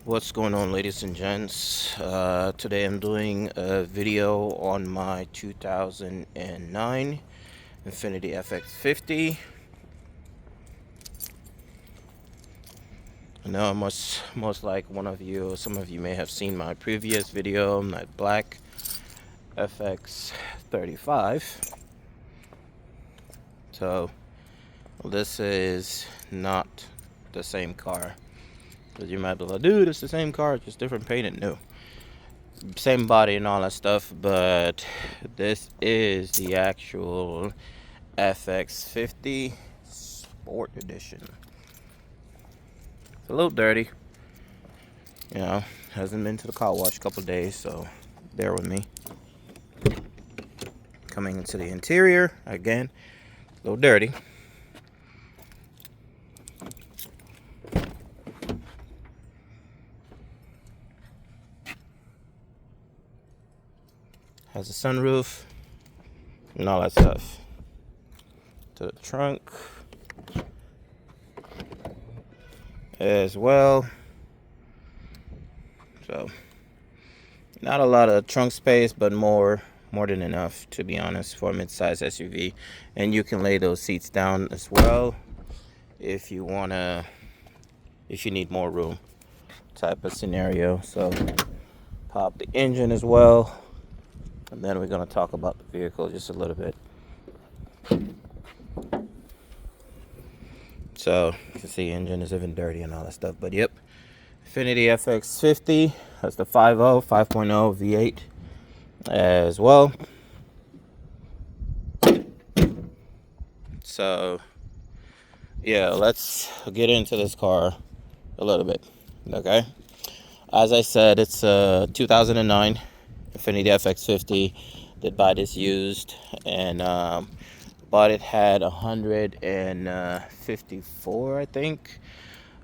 What's going on, ladies and gents? Today I'm doing a video on my 2009 Infiniti FX50. I know most like some of you may have seen my previous video, my black FX35. So this is not the same car. Because you might be like, dude, it's the same car, just different painted. No. Same body and all that stuff, but this is the actual FX50 Sport Edition. It's a little dirty, hasn't been to the car wash a couple days, so bear with me. Coming into the interior, again, a little dirty. Has a sunroof and all that stuff. To the trunk as well. So not a lot of trunk space, but more than enough, to be honest, for a mid-size SUV. And you can lay those seats down as well if you need more room type of scenario. So pop the engine as well, and then we're going to talk about the vehicle just a little bit. So you can see engine is even dirty and all that stuff, but yep, Infiniti FX50 has the 5.0 V8 as well. So yeah, let's get into this car a little bit. Okay, as I said, it's a 2009 Infiniti FX50. Did buy this used, and but it had 154, I think,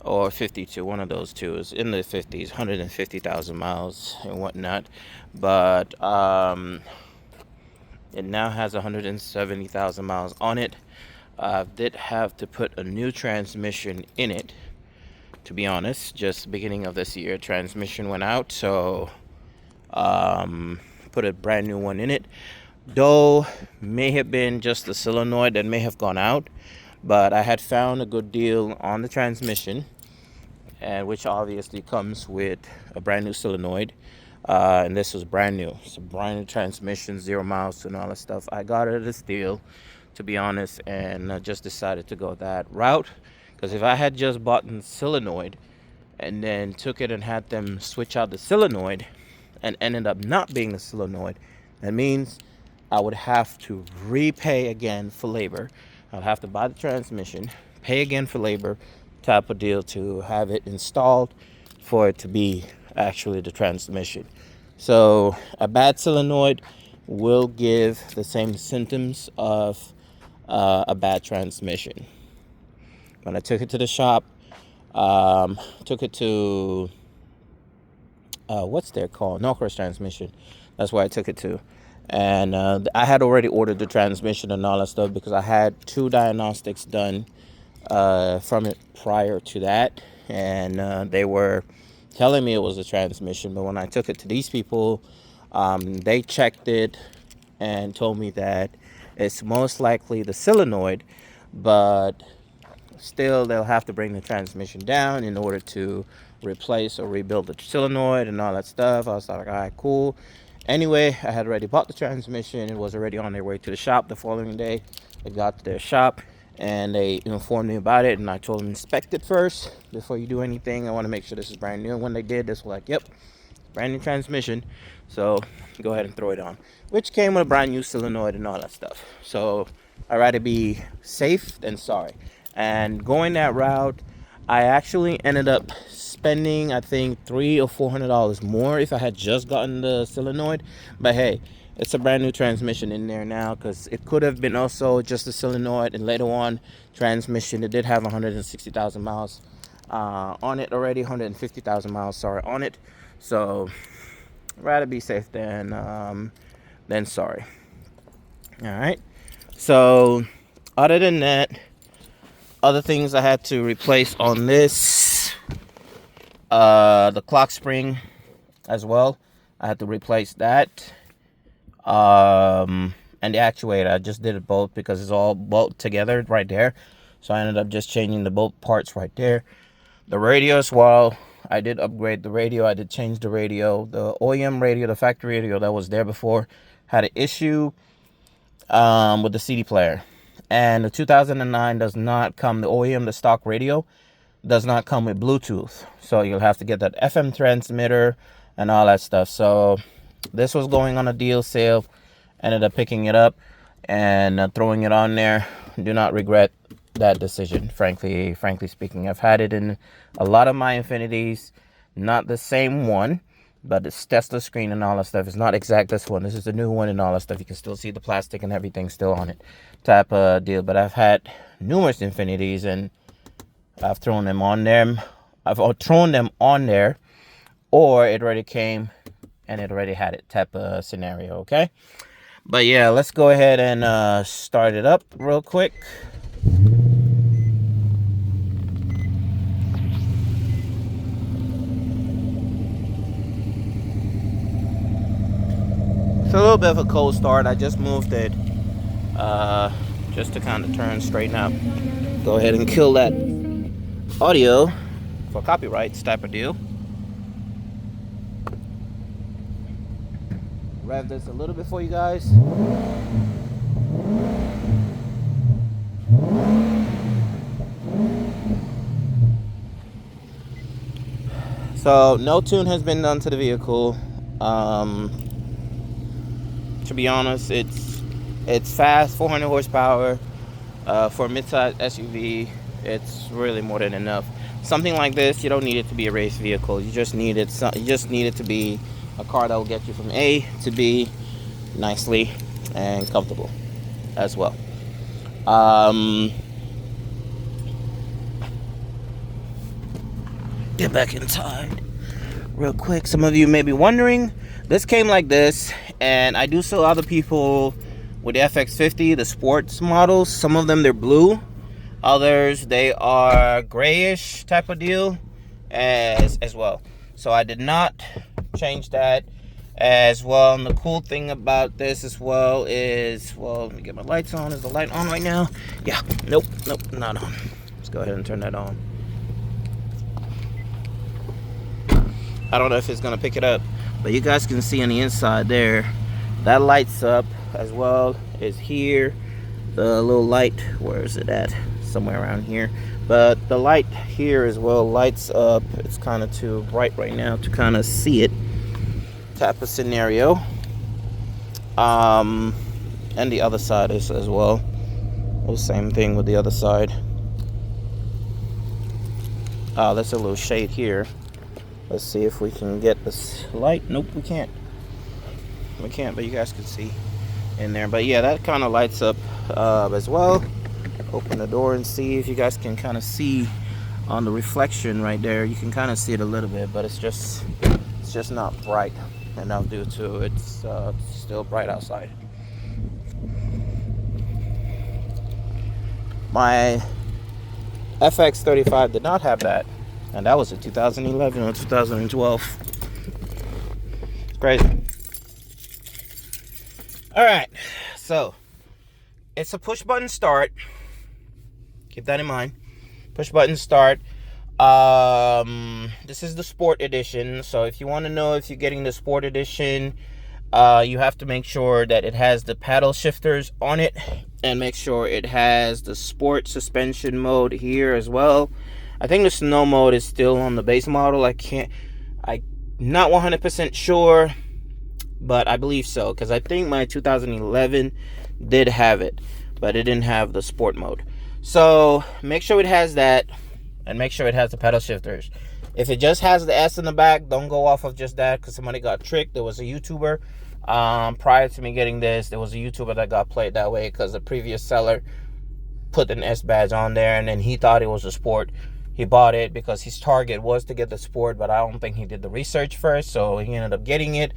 or 52, one of those two. Is in the 50s, 150,000 miles and whatnot. But it now has 170,000 miles on it. I did have to put a new transmission in it, to be honest. Just beginning of this year, transmission went out, so put a brand new one in it. Though may have been just the solenoid that may have gone out, but I had found a good deal on the transmission, and which obviously comes with a brand new solenoid, and this was brand new. It's a brand new transmission, 0 miles and all that stuff. I got it at this deal, to be honest, and just decided to go that route, because if I had just bought the solenoid and then took it and had them switch out the solenoid and ended up not being the solenoid, that means I would have to repay again for labor. I'd have to buy the transmission, pay again for labor, type of deal, to have it installed for it to be actually the transmission. So a bad solenoid will give the same symptoms of a bad transmission. When I took it to the shop, took it to what's their called? Norcross Transmission. That's where I took it to. And I had already ordered the transmission and all that stuff, because I had 2 diagnostics done from it prior to that. And they were telling me it was a transmission. But when I took it to these people, they checked it and told me that it's most likely the solenoid, but still they'll have to bring the transmission down in order to replace or rebuild the solenoid and all that stuff. I was like, all right, cool. Anyway, I had already bought the transmission. It was already on their way to the shop the following day. It got to their shop and they informed me about it, and I told them inspect it first before you do anything. I want to make sure this is brand new. And when they did, this was like, yep, brand new transmission, so go ahead and throw it on, which came with a brand new solenoid and all that stuff. So I'd rather be safe than sorry. And going that route, I actually ended up spending, I think, $300 or $400 more if I had just gotten the solenoid. But hey, it's a brand new transmission in there now, because it could have been also just a solenoid, and later on transmission. It did have 160,000 miles on it already, 150,000 miles, sorry, on it. So rather be safe than sorry. All right. So other than that, other things I had to replace on this The clock spring as well, I had to replace that. And the actuator, I just did it both because it's all bolt together right there. So I ended up just changing the both parts right there. The radio as well, I did upgrade the radio. I did change the radio. The OEM radio, the factory radio that was there before, had an issue with the CD player. And the 2009 does not come, the OEM, the stock radio, does not come with Bluetooth. So you'll have to get that FM transmitter and all that stuff. So this was going on a deal sale. Ended up picking it up and throwing it on there. Do not regret that decision, frankly speaking. I've had it in a lot of my Infinitis. Not the same one, but it's Tesla screen and all that stuff. It's not exact this one. This is the new one and all that stuff. You can still see the plastic and everything still on it type of deal. But I've had numerous Infinitis and I've thrown them on there. I've thrown them on there, or it already came and it already had it type of scenario, okay? But yeah, let's go ahead and start it up real quick. It's a little bit of a cold start. I just moved it just to kind of turn straighten out. Go ahead and kill that audio for copyrights type of deal. Rev this a little bit for you guys. So no tune has been done to the vehicle. To be honest, it's fast, 400 horsepower. For a mid-size SUV, it's really more than enough. Something like this, you don't need it to be a race vehicle. You just need it. You just need it to be a car that will get you from A to B nicely and comfortable as well. Get back inside real quick. Some of you may be wondering, this came like this, and I do sell other people with the fx50, the sports models. Some of them, they're blue. Others, they are grayish type of deal as well. So I did not change that as well. And the cool thing about this as well is, well, let me get my lights on. Is the light on right now? Yeah. Nope, not on. Let's go ahead and turn that on. I don't know if it's gonna pick it up, but you guys can see on the inside there, that lights up as well as here. The little light, where is it at? Somewhere around here. But the light here as well lights up. It's kind of too bright right now to kind of see it type of scenario. And the other side is as well. The same thing with the other side. There's a little shade here. Let's see if we can get this light. Nope, we can't. We can't, but you guys can see in there. But yeah, that kind of lights up as well. Open the door and see if you guys can kind of see on the reflection right there. You can kind of see it a little bit, but it's just not bright enough due to it's still bright outside. My FX35 did not have that, and that was in 2011 or 2012. It's crazy. All right, so it's a push button start. Keep that in mind. Push button start. This is the sport edition. So if you want to know if you're getting the sport edition, you have to make sure that it has the paddle shifters on it, and make sure it has the sport suspension mode here as well. I think the snow mode is still on the base model. I'm not 100% sure, but I believe so, because I think my 2011 did have it, but it didn't have the sport mode. So make sure it has that, and make sure it has the pedal shifters. If it just has the S in the back, don't go off of just that, because somebody got tricked. There was a YouTuber prior to me getting this, there was a YouTuber that got played that way, because the previous seller put an S badge on there, and then he thought it was a sport. He bought it because his target was to get the sport, but I don't think he did the research first, so he ended up getting it.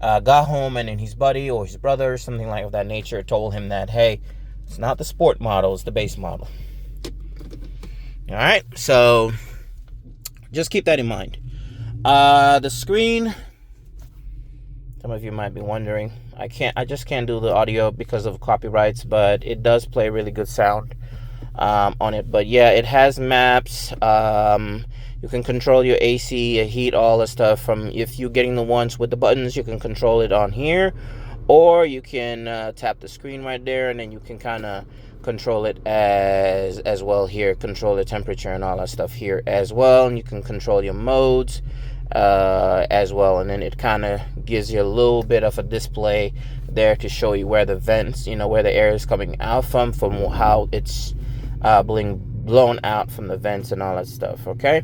Got home, and then his buddy or his brother or something like of that nature told him that, hey, it's not the sport model, it's the base model. All right, so just keep that in mind. The screen, some of you might be wondering, I just can't do the audio because of copyrights, but it does play really good sound on it. But yeah, it has maps. You can control your AC, your heat, all the stuff. From if you're getting the ones with the buttons, you can control it on here, or you can tap the screen right there, and then you can kind of control it as well here. Control the temperature and all that stuff here as well, and you can control your modes as well. And then it kind of gives you a little bit of a display there to show you where the vents, where the air is coming out from how it's being blown out from the vents and all that stuff. Okay,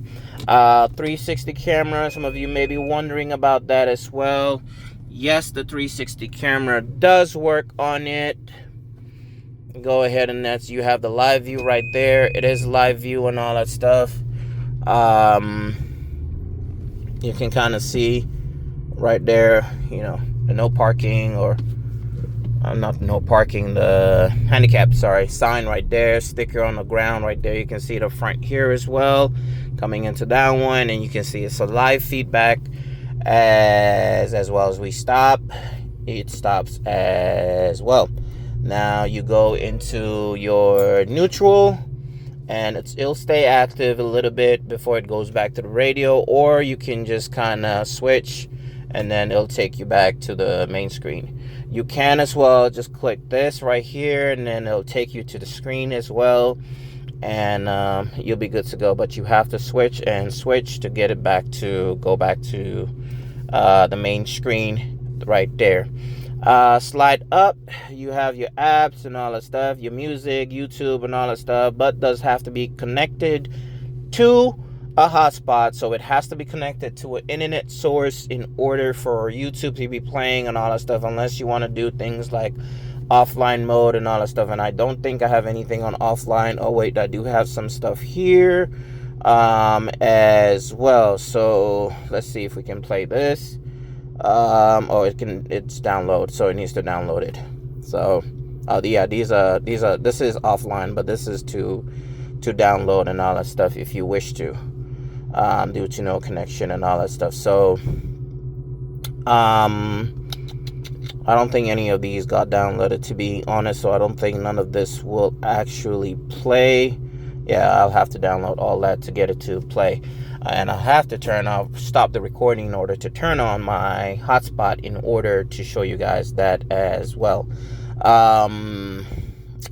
360 camera. Some of you may be wondering about that as well. Yes, the 360 camera does work on it. Go ahead, and you have the live view right there. It is live view and all that stuff. You can kind of see right there, the no parking, or not no parking, the handicap, sign right there, sticker on the ground right there. You can see the front here as well, coming into that one, and you can see it's a live feedback as well. As we stop, it stops as well. Now you go into your neutral, and it'll stay active a little bit before it goes back to the radio, or you can just kind of switch, and then it'll take you back to the main screen. You can as well just click this right here, and then it'll take you to the screen as well, and you'll be good to go. But you have to switch to get it go back to the main screen right there. Slide up, you have your apps and all that stuff, your music, YouTube and all that stuff, but does have to be connected to a hotspot. So it has to be connected to an internet source in order for YouTube to be playing and all that stuff, unless you want to do things like offline mode and all that stuff. And I don't think I have anything on offline. Oh wait, I do have some stuff here as well. So let's see if we can play this. It's download, so it needs to download it. So yeah, this is offline, but this is to download and all that stuff if you wish to, due to no connection and all that stuff. So I don't think any of these got downloaded, to be honest, so I don't think none of this will actually play. Yeah, I'll have to download all that to get it to play. And I'll have to stop the recording in order to turn on my hotspot in order to show you guys that as well.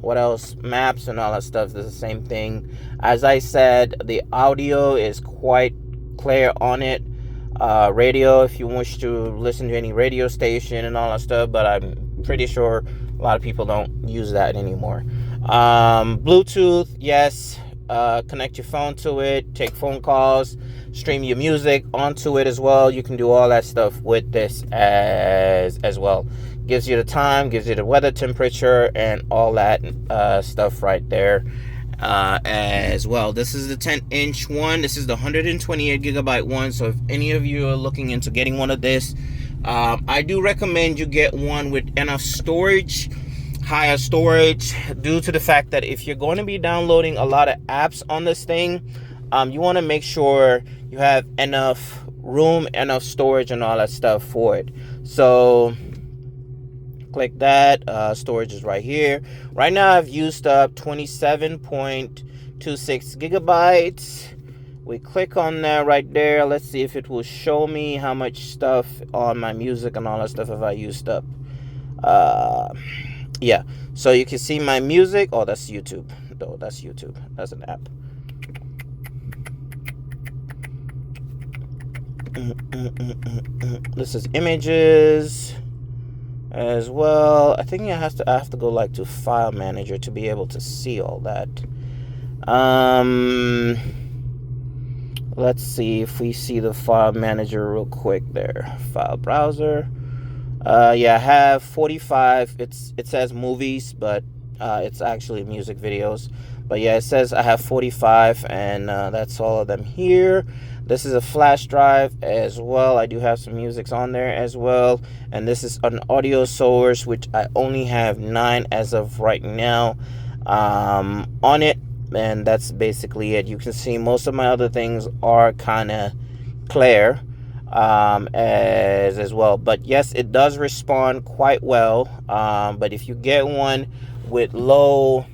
What else? Maps and all that stuff is the same thing. As I said, the audio is quite clear on it. Radio, if you wish to listen to any radio station and all that stuff, but I'm pretty sure a lot of people don't use that anymore. Bluetooth, yes. Connect your phone to it, take phone calls, stream your music onto it as well. You can do all that stuff with this as well. Gives you the time, gives you the weather, temperature, and all that stuff right there as well. This is the 10-inch one. This is the 128 gigabyte one. So if any of you are looking into getting one of this, I do recommend you get one with enough storage, higher storage, due to the fact that if you're going to be downloading a lot of apps on this thing, you want to make sure you have enough room, enough storage and all that stuff for it. So click that. Storage is right here. Right now I've used up 27.26 gigabytes. We click on that right there. Let's see if it will show me how much stuff on my music and all that stuff have I used up. Yeah, so you can see my music. Oh, that's YouTube. No, that's YouTube. That's an app. This is images as well. I think I have to go like to file manager to be able to see all that. Let's see if we see the file manager real quick there. File browser. Yeah, I have 45. It says movies, but it's actually music videos. But yeah, it says I have 45, and that's all of them here. This is a flash drive as well. I do have some musics on there as well. And this is an audio source, which I only have 9 as of right now on it. And that's basically it. You can see most of my other things are kind of clear. as well. But yes, it does respond quite well. But if you get one with low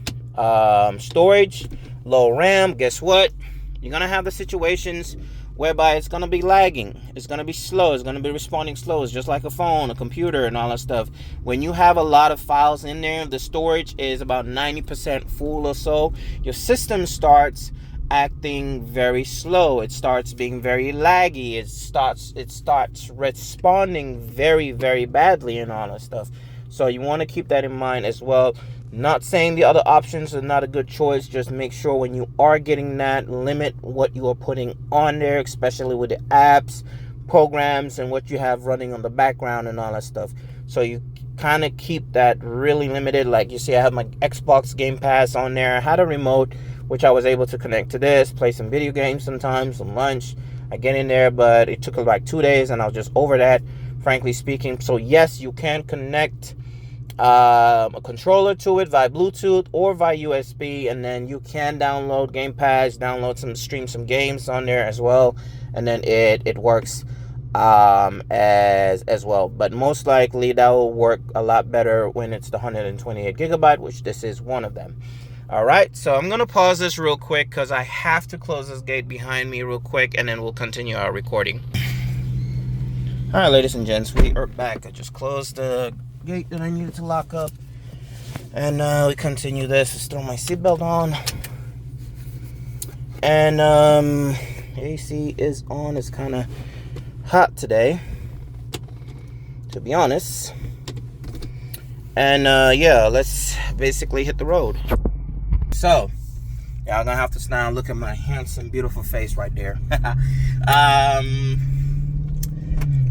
storage, low RAM, guess what? You're gonna have the situations whereby it's gonna be lagging, it's gonna be slow, it's gonna be responding slow. It's just like a phone, a computer, and all that stuff. When you have a lot of files in there, the storage is about 90% full or so, your system starts acting very slow. It starts being very laggy. It starts responding very, very badly and all that stuff. So you want to keep that in mind as well. Not saying the other options are not a good choice. Just make sure when you are getting that, limit what you are putting on there, especially with the apps, programs, and what you have running on the background and all that stuff. So you kind of keep that really limited. Like you see, I have my Xbox Game Pass on there. I had a remote which I was able to connect to this, play some video games sometimes, some lunch. I get in there, but it took like 2 days and I was just over that, frankly speaking. So yes, you can connect a controller to it via Bluetooth or via USB, and then you can download Game Pass, stream some games on there as well, and then it works as well. But most likely that will work a lot better when it's the 128 gigabyte, which this is one of them. All right, so I'm gonna pause this real quick because I have to close this gate behind me real quick, and then we'll continue our recording. All right, ladies and gents, we are back. I just closed the gate that I needed to lock up, and we continue this. Let's throw my seatbelt on, and AC is on. It's kind of hot today, to be honest. And yeah, let's basically hit the road. So y'all gonna have to stand and look at my handsome, beautiful face right there.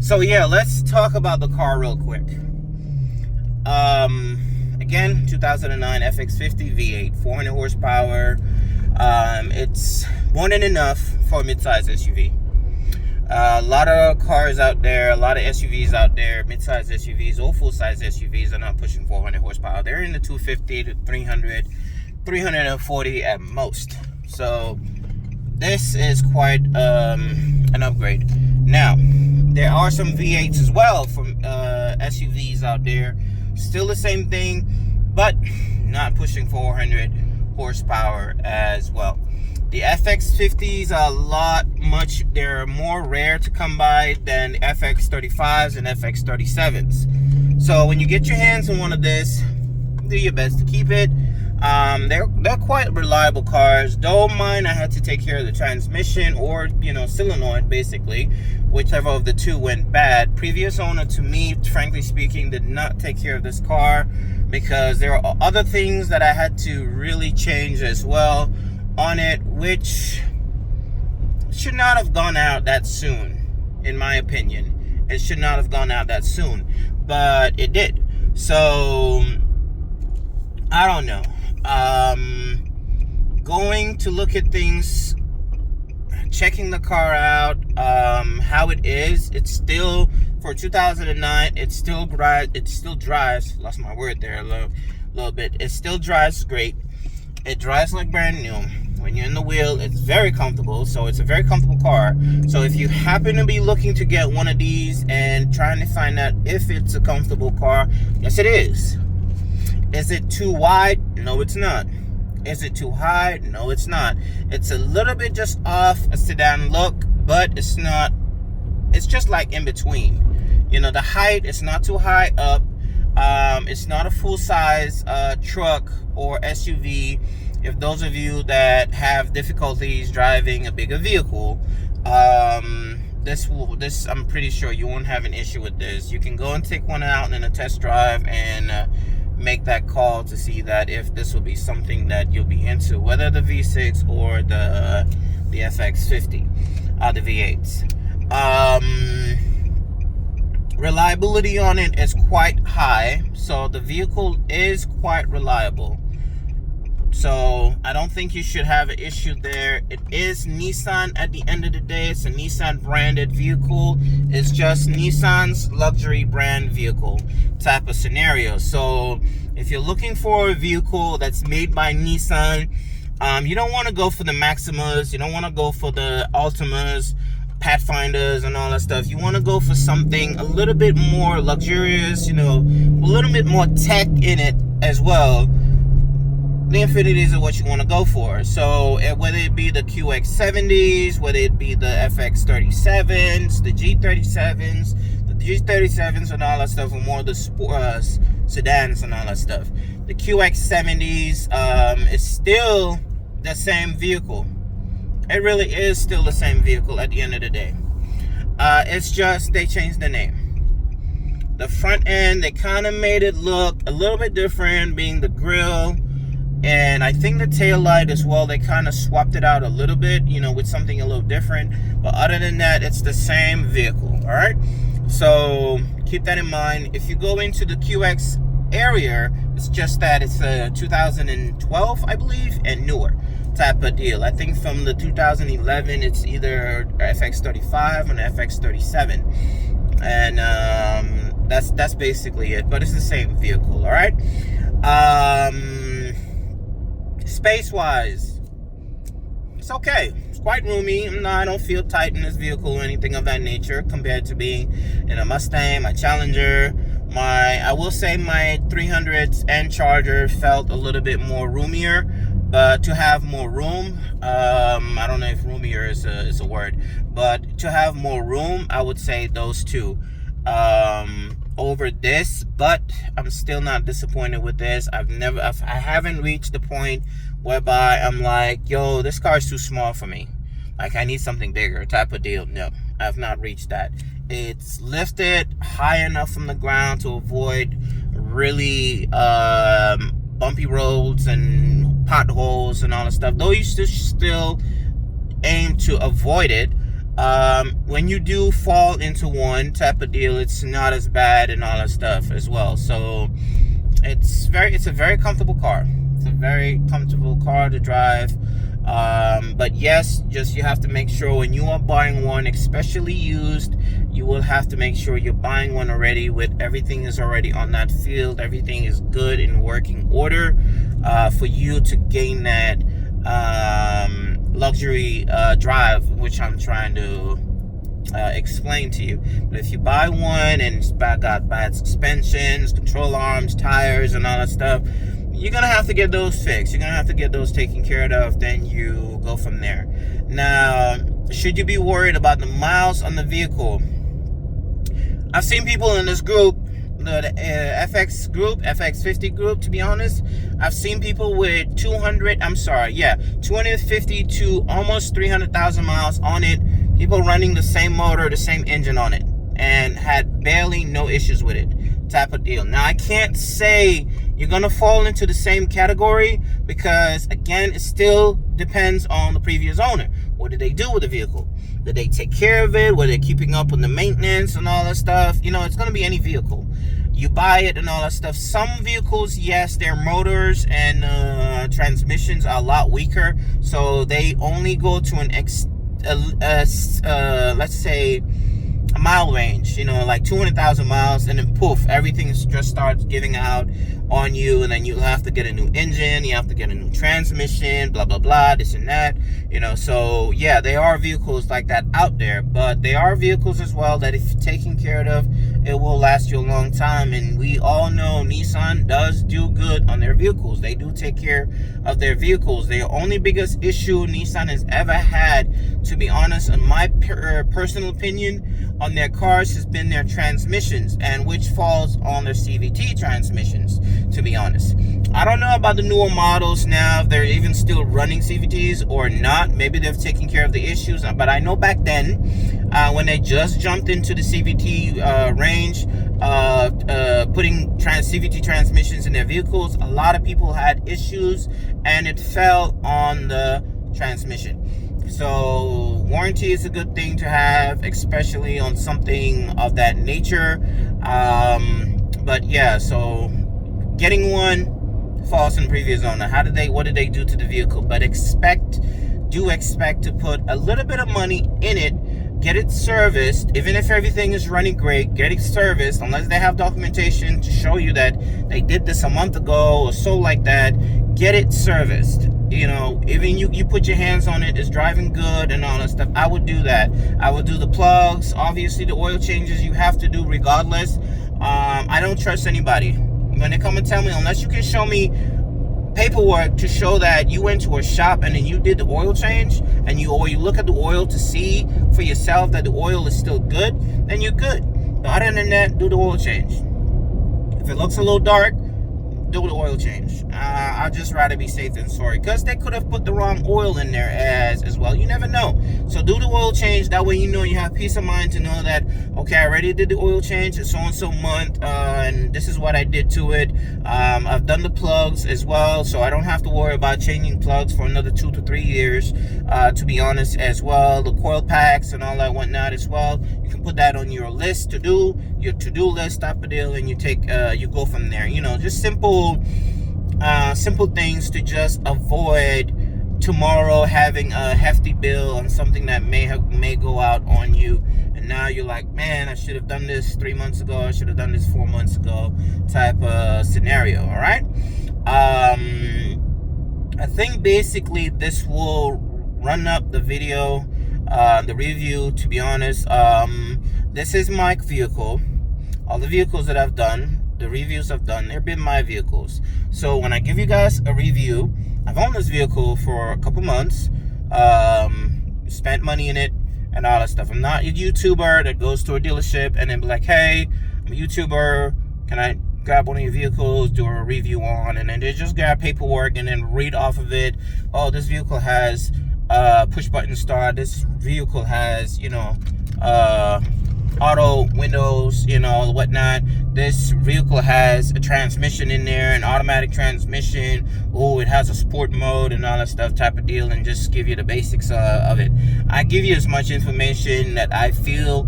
So yeah, let's talk about the car real quick. Again, 2009 fx50 V8, 400 horsepower. It's more than enough for a mid-size SUV. A lot of cars out there, a lot of SUVs out there, mid-size SUVs or full-size SUVs are not pushing 400 horsepower. They're in the 250 to 300, 340 at most. So this is quite an upgrade. Now, there are some V8s as well from SUVs out there. Still the same thing, but not pushing 400 horsepower as well. The fx50s are they're more rare to come by than fx35s and fx37s. So when you get your hands on one of this, do your best to keep it. They're quite reliable cars. Though mine, I had to take care of the transmission or solenoid, basically, whichever of the two went bad. Previous owner, to me, frankly speaking, did not take care of this car because there are other things that I had to really change as well on it, which should not have gone out that soon, in my opinion. It should not have gone out that soon, but it did. So I don't know. Going to look at things, checking the car out, how it is. It's still, for 2009, it still drives, lost my word there a little bit. It still drives great. It drives like brand new. When you're in the wheel, it's very comfortable. So it's a very comfortable car. So if you happen to be looking to get one of these and trying to find out if it's a comfortable car, yes, it is. Is it too wide? No, it's not. Is it too high? No, it's not. It's a little bit just off a sedan look, but it's not. It's just like in between. The height is not too high up. It's not a full-size truck or SUV. If those of you that have difficulties driving a bigger vehicle, this I'm pretty sure you won't have an issue with this. You can go and take one out in a test drive and make that call to see that if this will be something that you'll be into, whether the V6 or the FX50, the V8s. Reliability on it is quite high, so the vehicle is quite reliable. So I don't think you should have an issue there. It is Nissan at the end of the day. It's a Nissan branded vehicle. It's just Nissan's luxury brand vehicle type of scenario. So if you're looking for a vehicle that's made by Nissan, you don't want to go for the Maximas. You don't want to go for the Altimas. Pathfinders and all that stuff. You want to go for something a little bit more luxurious, a little bit more tech in it as well. The Infinitis are what you want to go for. So whether it be the QX70s, whether it be the fx37s, the G37s, the G37s and all that stuff, and more of the sedans and all that stuff. The QX70s is still the same vehicle. It really is still the same vehicle at the end of the day. It's just they changed the name. The front end, they kind of made it look a little bit different, being the grille. And I think the tail light as well, they kind of swapped it out a little bit, with something a little different. But other than that, it's the same vehicle, all right? So keep that in mind. If you go into the QX area, it's just that it's a 2012, I believe, and newer type of deal. I think from the 2011, it's either fx35 or fx37. And that's basically it. But it's the same vehicle, all right? Space-wise, it's okay. It's quite roomy. I don't feel tight in this vehicle or anything of that nature compared to being in a Mustang, my Challenger. I will say my 300s and Charger felt a little bit more roomier. But to have more room, I don't know if roomier is a word, but to have more room, I would say those two over this. But I'm still not disappointed with this. I haven't reached the point whereby I'm like, yo, this car is too small for me. Like, I need something bigger type of deal. No, I've not reached that. It's lifted high enough from the ground to avoid really bumpy roads and potholes and all that stuff. Though you still aim to avoid it. When you do fall into one type of deal, it's not as bad and all that stuff as well. So it's a very comfortable car. It's a very comfortable car to drive. But yes, just you have to make sure when you are buying one, especially used, you will have to make sure you're buying one already with everything is already on that field. Everything is good in working order for you to gain that luxury drive, which I'm trying to explain to you. But if you buy one and it's got bad suspensions, control arms, tires, and all that stuff, you're gonna have to get those fixed. You're gonna have to get those taken care of. Then you go from there. Now, should you be worried about the miles on the vehicle? I've seen people in this group, the fx50 group, to be honest. I've seen people with 250 to almost 300,000 miles on it. People running the same motor, the same engine on it, and had barely no issues with it type of deal. Now, I can't say you're going to fall into the same category because, again, it still depends on the previous owner. What did they do with the vehicle? Did they take care of it? Were they keeping up with the maintenance and all that stuff? It's going to be any vehicle. You buy it and all that stuff. Some vehicles, yes, their motors and transmissions are a lot weaker. So they only go to let's say, a mile range, like 200,000 miles, and then poof, everything just starts giving out on you, and then you have to get a new engine, you have to get a new transmission, blah blah blah, this and that, so yeah, there are vehicles like that out there, but there are vehicles as well that if taken care of, it will last you a long time. And we all know Nissan does do good on their vehicles. They do take care of their vehicles. The only biggest issue Nissan has ever had, to be honest, in my personal opinion, on their cars has been their transmissions, and which falls on their CVT transmissions, to be honest. I don't know about the newer models now, if they're even still running CVTs or not. Maybe they've taken care of the issues, but I know back then, when they just jumped into the CVT range, putting CVT transmissions in their vehicles, a lot of people had issues, and it fell on the transmission. So warranty is a good thing to have, especially on something of that nature. But yeah, so getting one falls in the previous owner. What did they do to the vehicle? But do expect to put a little bit of money in it. Get it serviced. Even if everything is running great, get it serviced, unless they have documentation to show you that they did this a month ago or so like that. Get it serviced. even you put your hands on it, it's driving good and all that stuff, I would do that. I would do the plugs. Obviously, the oil changes you have to do regardless. I don't trust anybody when they come and tell me, unless you can show me paperwork to show that you went to a shop and then you did the oil change, or you look at the oil to see for yourself that the oil is still good, then you're good. But other than that, do the oil change. If it looks a little dark, do the oil change. I'd just rather be safe than sorry, because they could have put the wrong oil in there as well. You never know. So do the oil change. That way you have peace of mind to know that, okay, I already did the oil change. It's so-and-so month, and this is what I did to it. I've done the plugs as well, so I don't have to worry about changing plugs for another 2 to 3 years, to be honest, as well. The coil packs and all that whatnot as well. You can put that on your list your to-do list type of deal, and you go from there. Just simple things to just avoid tomorrow having a hefty bill on something that may go out on you, and now you're like, man, I should have done this 3 months ago, I should have done this 4 months ago, type of scenario. All right. I think basically this will run up the video, the review, to be honest. This is my vehicle. All the vehicles that I've done, the reviews I've done, they've been my vehicles. So when I give you guys a review, I've owned this vehicle for a couple months, spent money in it and all that stuff. I'm not a YouTuber that goes to a dealership and then be like, hey, I'm a YouTuber, can I grab one of your vehicles, do a review on, and then they just grab paperwork and then read off of it. Oh, this vehicle has push button start, this vehicle has auto windows, whatnot. This vehicle has a transmission in there, an automatic transmission. Oh, it has a sport mode and all that stuff type of deal, and just give you the basics of it. I give you as much information that I feel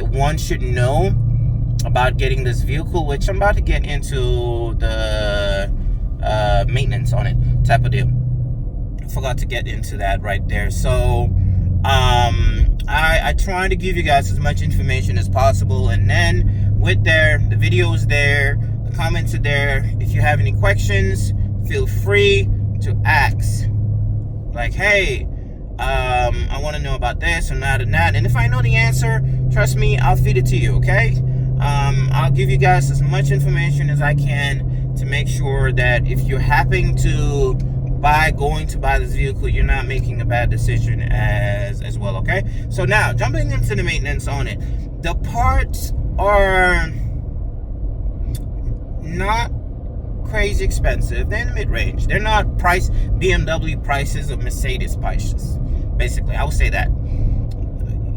one should know about getting this vehicle, which I'm about to get into the maintenance on it type of deal. I forgot to get into that right there. So I try to give you guys as much information as possible, and then the video is there, the comments are there. If you have any questions, feel free to ask. Like, hey, I want to know about this or that and that, and if I know the answer, trust me, I'll feed it to you. Okay. I'll give you guys as much information as I can to make sure that if you're happening to going to buy this vehicle, you're not making a bad decision as well. Okay, so now jumping into the maintenance on it, the parts are not crazy expensive. They're in the mid-range. They're not BMW prices or Mercedes prices. Basically, I would say that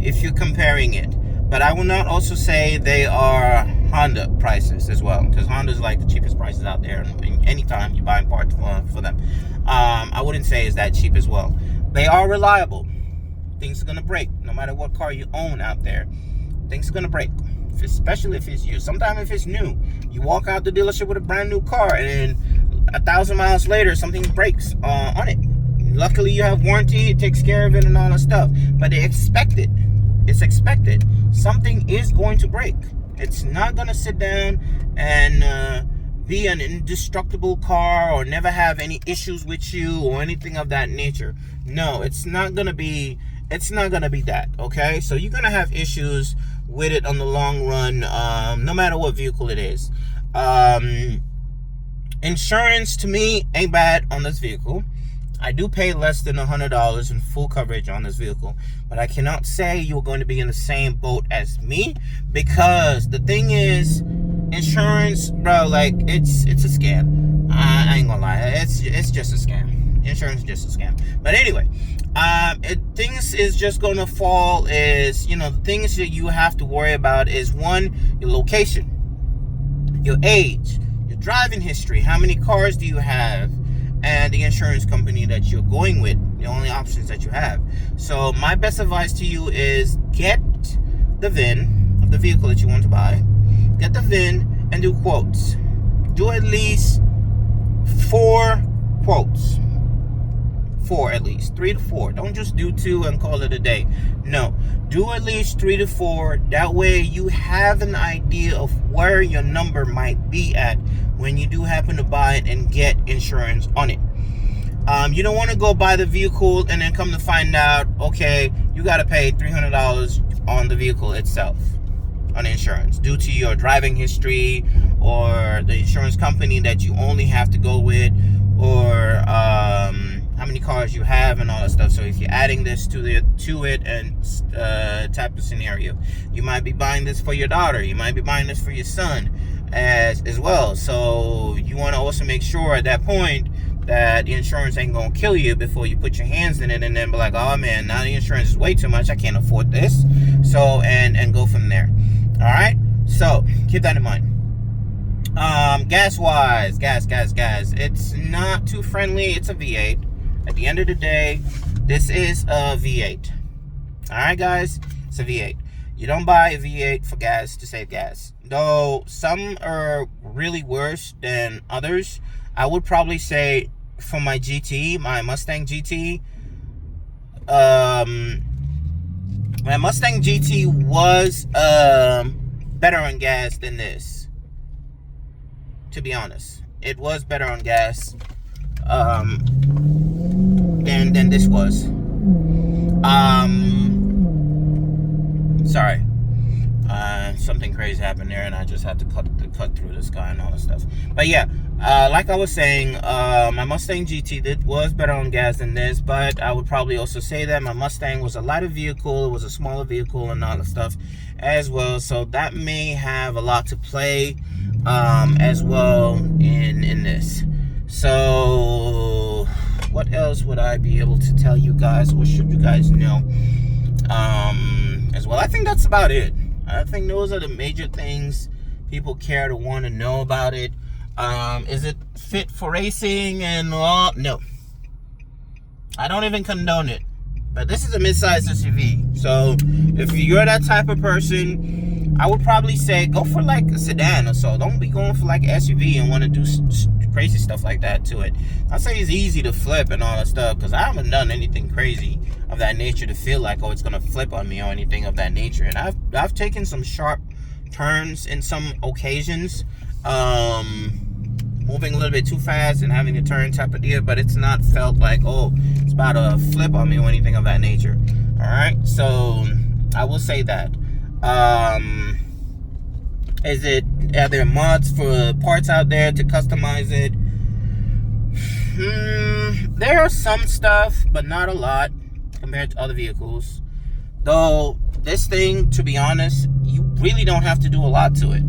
if you're comparing it. But I will not also say they are Honda prices as well, because Honda's like the cheapest prices out there. And anytime you're buying parts for them, I wouldn't say it's that cheap as well. They are reliable. Things are gonna break no matter what car you own out there. Things are gonna break, especially if it's used. Sometimes if it's new, you walk out the dealership with a brand new car, and then 1,000 miles later, something breaks on it. Luckily, you have warranty; it takes care of it and all that stuff. But they expect it. It's expected. Something is going to break. It's not going to sit down and be an indestructible car or never have any issues with you or anything of that nature. No, it's not going to be that, okay? So you're going to have issues with it on the long run, no matter what vehicle it is. Insurance, to me, ain't bad on this vehicle. I do pay less than $100 in full coverage on this vehicle, but I cannot say you're going to be in the same boat as me, because the thing is, insurance, bro, like it's a scam. I ain't gonna lie, it's just a scam. Insurance is just a scam. But anyway, things is just gonna fall is, the things that you have to worry about is, one, your location, your age, your driving history, how many cars do you have, and the insurance company that you're going with, the only options that you have. So my best advice to you is get the VIN of the vehicle that you want to buy, get the VIN, and do quotes. Do at least 4 quotes. 4 at least, 3 to 4. Don't just do 2 and call it a day. No, do at least 3 to 4. That way you have an idea of where your number might be at when you do happen to buy it and get insurance on it. You don't want to go buy the vehicle and then come to find out, okay, you got to pay $300 on the vehicle itself, on insurance, due to your driving history or the insurance company that you only have to go with, or how many cars you have and all that stuff. So if you're adding this to it and type of scenario, you might be buying this for your daughter, you might be buying this for your son as well. So you want to also make sure at that point that the insurance ain't gonna kill you before you put your hands in it and then be like, oh man, now the insurance is way too much, I can't afford this. So and go from there. All right, so keep that in mind. Gas wise, gas, it's not too friendly. It's a V8. At the end of the day, this is a V8. All right, guys, it's a V8. You don't buy a V8 for gas to save gas, though some are really worse than others. I would probably say for my GT, my Mustang GT, my Mustang GT was better on gas than this. To be honest, it was better on gas than this was. Sorry. Something crazy happened there, and I just had to cut through this guy and all this stuff. But yeah, like I was saying, my Mustang GT was better on gas than this, but I would probably also say that my Mustang was a lighter vehicle, it was a smaller vehicle and all that stuff as well. So that may have a lot to play as well in this. So what else would I be able to tell you guys, or should you guys know as well? I think that's about it. I think those are the major things people care to want to know about it. Is it fit for racing and all? No. I don't even condone it. But this is a mid-sized SUV. So if you're that type of person, I would probably say go for like a sedan or so. Don't be going for like an SUV and want to do crazy stuff like that to it. I'd say it's easy to flip and all that stuff, because I haven't done anything crazy of that nature to feel like, oh, it's gonna flip on me or anything of that nature. And I've taken some sharp turns in some occasions, moving a little bit too fast and having to turn type of deal, but it's not felt like, oh, it's about to flip on me or anything of that nature. All right, so I will say that. Are there mods for parts out there to customize it? There are some stuff, but not a lot compared to other vehicles. Though this thing, to be honest, you really don't have to do a lot to it.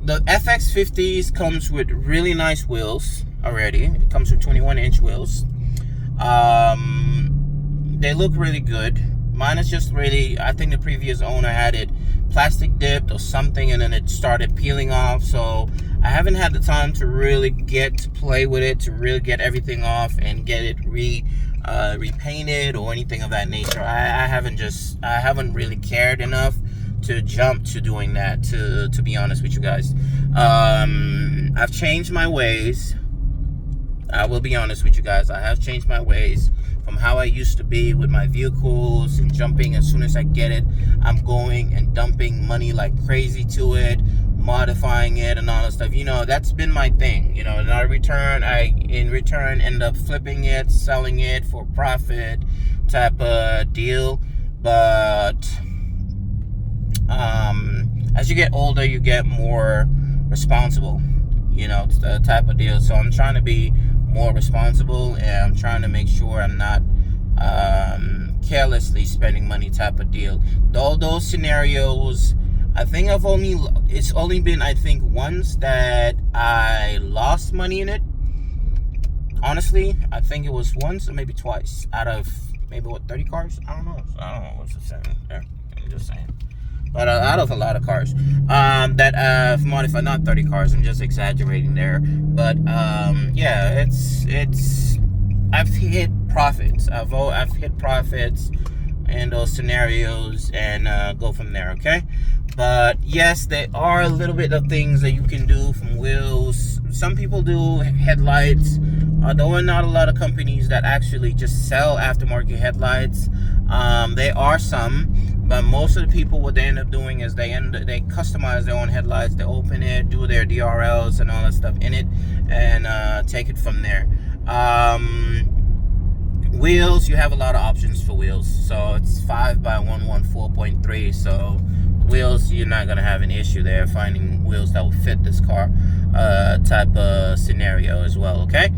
The fx50s comes with really nice wheels already. It comes with 21-inch wheels. They look really good. Mine is just really, I think the previous owner had it plastic dipped or something, and then it started peeling off. So I haven't had the time to really get to play with it, to really get everything off and get it repainted or anything of that nature. I haven't really cared enough to jump to doing that, to be honest with you guys. I've changed my ways. I will be honest with you guys. I have changed my ways from how I used to be with my vehicles and jumping. As soon as I get it, I'm going and dumping money like crazy to it, modifying it and all that stuff. You know, that's been my thing. You know, in return end up flipping it, selling it for profit type of deal. But as you get older, you get more responsible, you know, the type of deal. So I'm trying to be more responsible, and I'm trying to make sure I'm not carelessly spending money type of deal. All those scenarios, I think it's only been, I think, once that I lost money in it. Honestly, I think it was once or maybe twice out of maybe 30 cars. I don't know what's the saying there. I'm just saying. But out of a lot of cars that I've modified, not 30 cars, I'm just exaggerating there. But yeah, it's I've hit profits. I've hit profits in those scenarios, and go from there. Okay, but yes, there are a little bit of things that you can do from wheels. Some people do headlights. There are not a lot of companies that actually just sell aftermarket headlights. There are some. But most of the people, what they end up doing is they customize their own headlights. They open it, do their DRLs and all that stuff in it, and take it from there. Wheels, you have a lot of options for wheels. So it's 5x114.3. So wheels, you're not gonna have an issue there finding wheels that will fit this car type of scenario as well. Okay.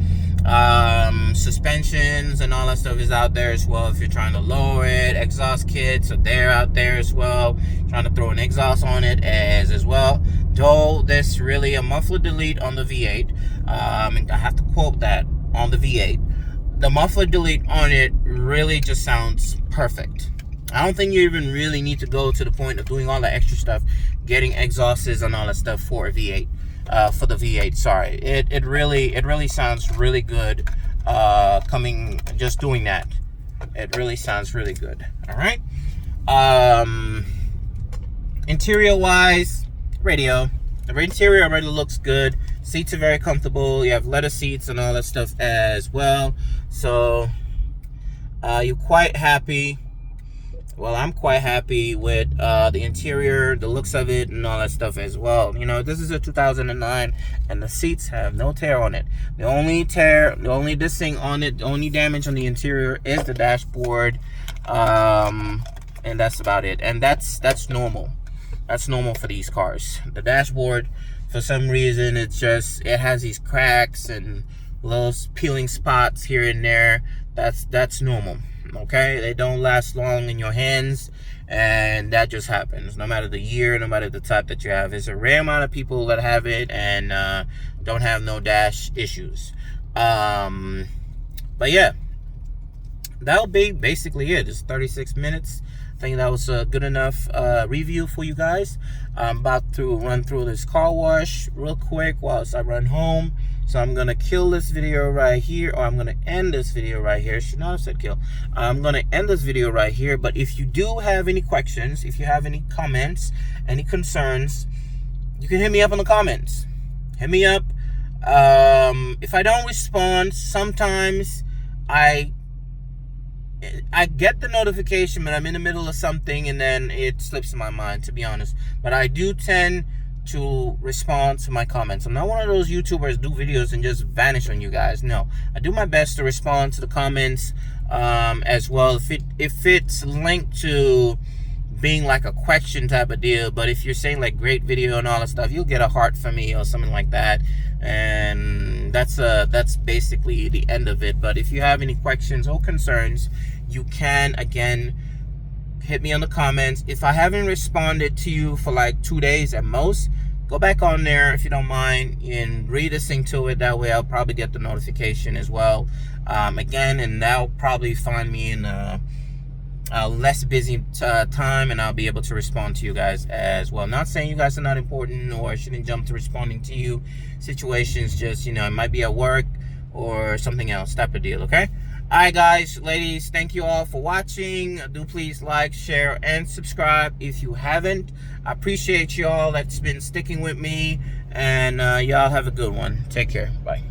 Suspensions and all that stuff is out there as well if you're trying to lower it. Exhaust kits are there out there as well, trying to throw an exhaust on it as well. Though there's really a muffler delete on the V8. I have to quote that on the V8. The muffler delete on it really just sounds perfect. I don't think you even really need to go to the point of doing all the extra stuff, getting exhausts and all that stuff for a V8. For the V8, sorry. It really sounds really good. Just doing that, it really sounds really good. All right. Interior wise, radio. The interior already looks good. Seats are very comfortable. You have leather seats and all that stuff as well. So you're quite happy. Well, I'm quite happy with the interior, the looks of it, and all that stuff as well. You know, this is a 2009, and the seats have no tear on it. The only this on it, the only damage on the interior is the dashboard, and that's about it. And that's normal. That's normal for these cars. The dashboard, for some reason, it has these cracks and little peeling spots here and there. That's normal. Okay, they don't last long in your hands, and that just happens no matter the year, no matter the type that you have. There's a rare amount of people that have it and don't have no dash issues. But yeah, that'll be basically it. It's 36 minutes. I think that was a good enough review for you guys. I'm about to run through this car wash real quick whilst I run home. So I'm going to kill this video right here, or I'm going to end this video right here. Should not have said kill. I'm going to end this video right here. But if you do have any questions, if you have any comments, any concerns, you can hit me up in the comments. Hit me up. If I don't respond, sometimes I get the notification, but I'm in the middle of something and then it slips in my mind, to be honest. But I do tend to respond to my comments. I'm not one of those YouTubers do videos and just vanish on you guys. No, I do my best to respond to the comments as well. If it's linked to being like a question type of deal, but if you're saying like great video and all that stuff, you'll get a heart from me or something like that, and that's basically the end of it. But if you have any questions or concerns, you can again hit me on the comments. If I haven't responded to you for like 2 days at most, go back on there if you don't mind and re-listen to it. That way I'll probably get the notification as well again, and that'll probably find me in a less busy time, and I'll be able to respond to you guys as well. Not saying you guys are not important or I shouldn't jump to responding to you situations, just, you know, it might be at work or something else type of deal. Okay. Alright guys, ladies, thank you all for watching. Do please like, share, and subscribe if you haven't. I appreciate y'all that's been sticking with me, and y'all have a good one. Take care. Bye.